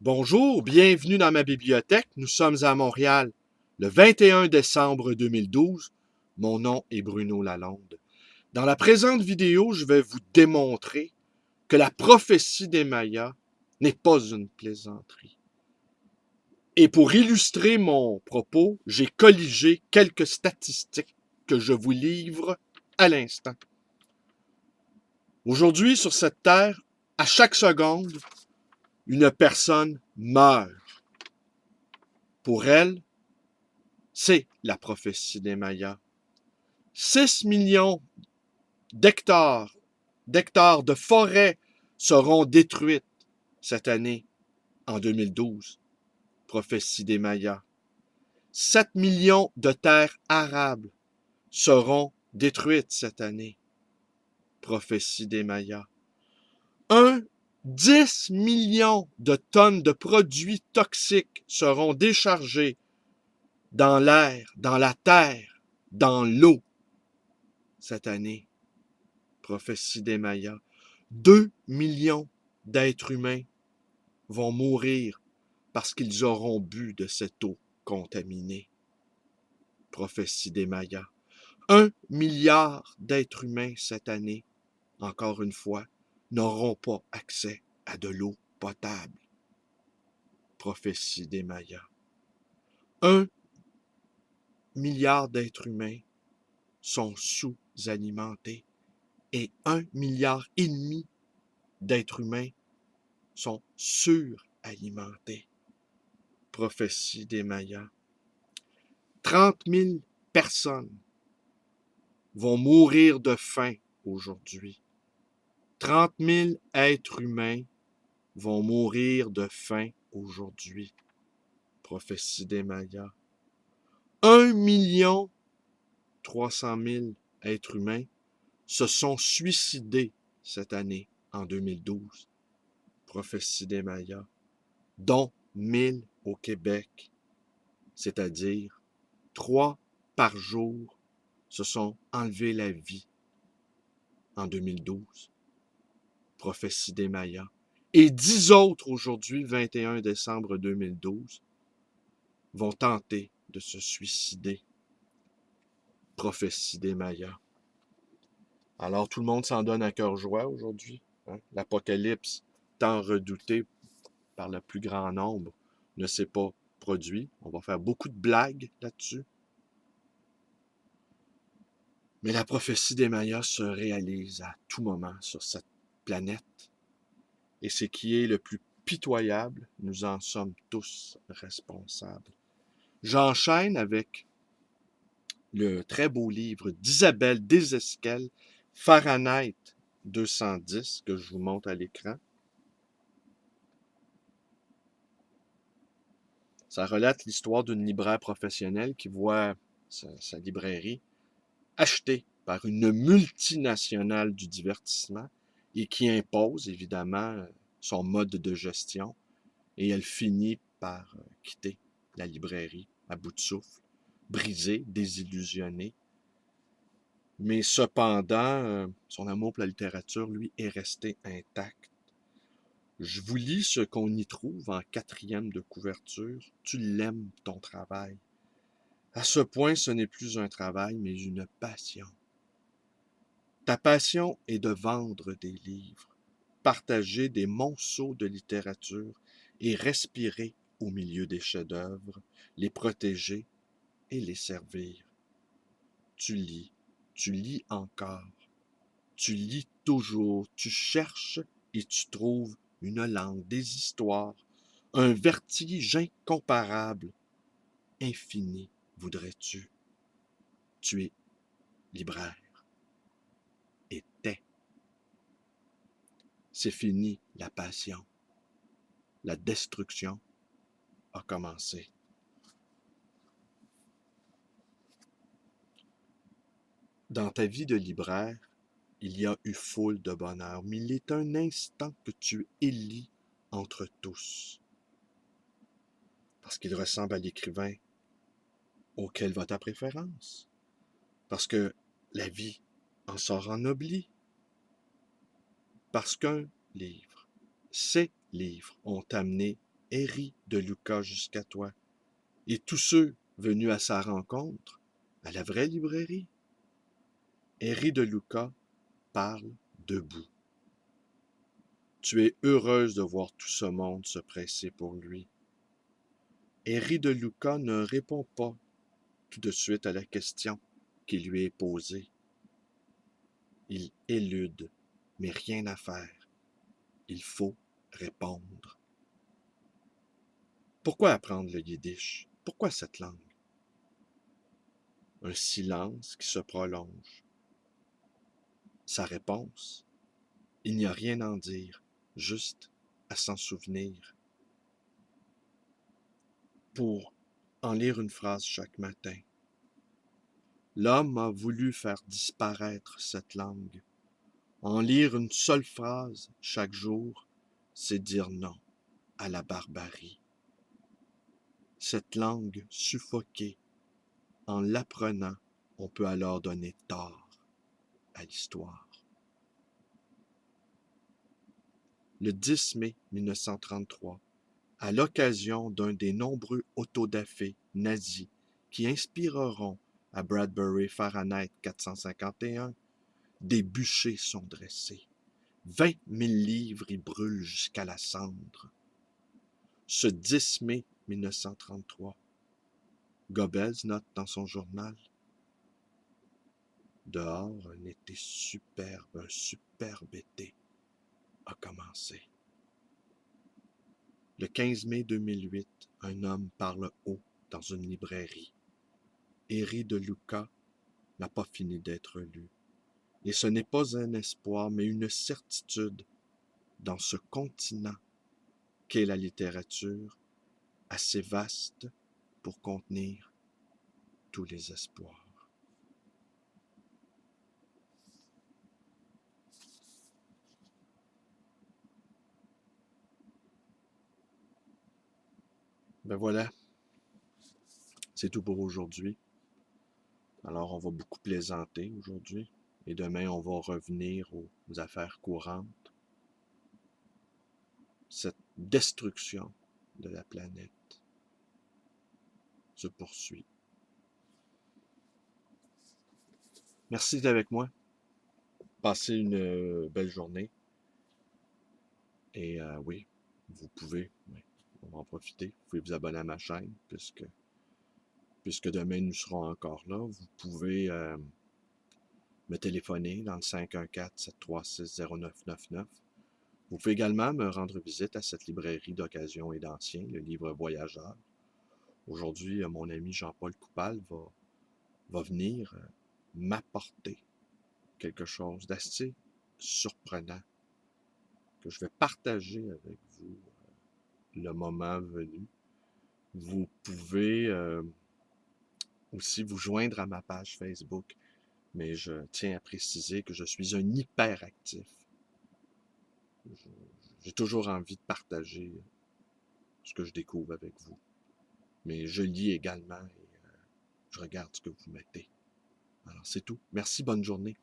Bonjour, bienvenue dans ma bibliothèque. Nous sommes à Montréal le 21 décembre 2012. Mon nom est Bruno Lalonde. Dans la présente vidéo, je vais vous démontrer que la prophétie des Mayas n'est pas une plaisanterie. Et pour illustrer mon propos, j'ai colligé quelques statistiques que je vous livre à l'instant. Aujourd'hui, sur cette terre, à chaque seconde, une personne meurt. Pour elle, c'est la prophétie des Mayas. 6 millions d'hectares de forêts seront détruites cette année, en 2012. Prophétie des Mayas. 7 millions de terres arables seront détruites cette année. Prophétie des Mayas. 10 millions de tonnes de produits toxiques seront déchargés dans l'air, dans la terre, dans l'eau cette année. Prophétie des Mayas. 2 millions d'êtres humains vont mourir parce qu'ils auront bu de cette eau contaminée. Prophétie des Mayas. 1 milliard d'êtres humains cette année, encore une fois, n'auront pas accès à de l'eau potable. Prophétie des Mayas. 1 milliard d'êtres humains sont sous-alimentés et 1,5 milliard d'êtres humains sont suralimentés. Prophétie des Mayas. 30 000 personnes vont mourir de faim aujourd'hui. 30 000 êtres humains vont mourir de faim aujourd'hui. Prophétie des Mayas. 1,3 million êtres humains se sont suicidés cette année, en 2012. Prophétie des Mayas. Dont 1000 au Québec, c'est-à-dire 3 par jour se sont enlevés la vie en 2012. Prophétie des Mayas. Et 10 autres aujourd'hui, 21 décembre 2012, vont tenter de se suicider. Prophétie des Mayas. Alors tout le monde s'en donne à cœur joie aujourd'hui. Hein? L'apocalypse, tant redouté par le plus grand nombre, ne s'est pas produit. On va faire beaucoup de blagues là-dessus. Mais la prophétie des Mayas se réalise à tout moment sur cette planète. Et ce qui est le plus pitoyable, nous en sommes tous responsables. J'enchaîne avec le très beau livre d'Isabelle Desesquelles, Fahrenheit 210, que je vous montre à l'écran. Ça relate l'histoire d'une libraire professionnelle qui voit sa librairie achetée par une multinationale du divertissement et qui impose évidemment son mode de gestion. Et elle finit par quitter la librairie à bout de souffle, brisée, désillusionnée. Mais cependant, son amour pour la littérature, lui, est resté intact. Je vous lis ce qu'on y trouve en 4e de couverture. Tu l'aimes, ton travail. À ce point, ce n'est plus un travail, mais une passion. Ta passion est de vendre des livres, partager des monceaux de littérature et respirer au milieu des chefs-d'œuvre, les protéger et les servir. Tu lis encore, tu lis toujours, tu cherches et tu trouves une langue, des histoires, un vertige incomparable, infini, voudrais-tu. Tu es libraire. Et t'es. C'est fini la passion. La destruction a commencé. Dans ta vie de libraire, il y a eu foule de bonheur, mais il est un instant que tu élis entre tous. Parce qu'il ressemble à l'écrivain auquel va ta préférence. Parce que la vie en sort ennoblie. Parce qu'un livre, ces livres ont amené Héry de Lucas jusqu'à toi, et tous ceux venus à sa rencontre, à la vraie librairie. Héry de Lucas parle debout. Tu es heureuse de voir tout ce monde se presser pour lui. Héry de Lucas ne répond pas tout de suite à la question qui lui est posée. Il élude, mais rien à faire. Il faut répondre. Pourquoi apprendre le yiddish? Pourquoi cette langue? Un silence qui se prolonge. Sa réponse? Il n'y a rien à en dire, juste à s'en souvenir. Pour en lire une phrase chaque matin. L'homme a voulu faire disparaître cette langue. En lire une seule phrase chaque jour, c'est dire non à la barbarie. Cette langue suffoquée, en l'apprenant, on peut alors donner tort à l'histoire. Le 10 mai 1933, à l'occasion d'un des nombreux autodafés nazis qui inspireront à Bradbury Fahrenheit 451, des bûchers sont dressés. 20 000 livres y brûlent jusqu'à la cendre. Ce 10 mai 1933, Goebbels note dans son journal: dehors, un été superbe, un superbe été a commencé. Le 15 mai 2008, un homme parle haut dans une librairie. Héry de Lucas n'a pas fini d'être lu. Et ce n'est pas un espoir, mais une certitude dans ce continent qu'est la littérature, assez vaste pour contenir tous les espoirs. Ben voilà, c'est tout pour aujourd'hui. Alors on va beaucoup plaisanter aujourd'hui et demain on va revenir aux affaires courantes. Cette destruction de la planète se poursuit. Merci d'être avec moi. Passez une belle journée. Et oui, vous pouvez, oui, on va en profiter. Vous pouvez vous abonner à ma chaîne puisque demain nous serons encore là. Vous pouvez me téléphoner dans le 514-736-0999. Vous pouvez également me rendre visite à cette librairie d'occasion et d'ancien, le livre Voyageur. Aujourd'hui, mon ami Jean-Paul Coupal va venir m'apporter quelque chose d'assez surprenant que je vais partager avec vous le moment venu. Vous pouvez aussi vous joindre à ma page Facebook, mais je tiens à préciser que je suis un hyperactif. J'ai toujours envie de partager ce que je découvre avec vous. Mais je lis également et je regarde ce que vous mettez. Alors c'est tout. Merci, bonne journée.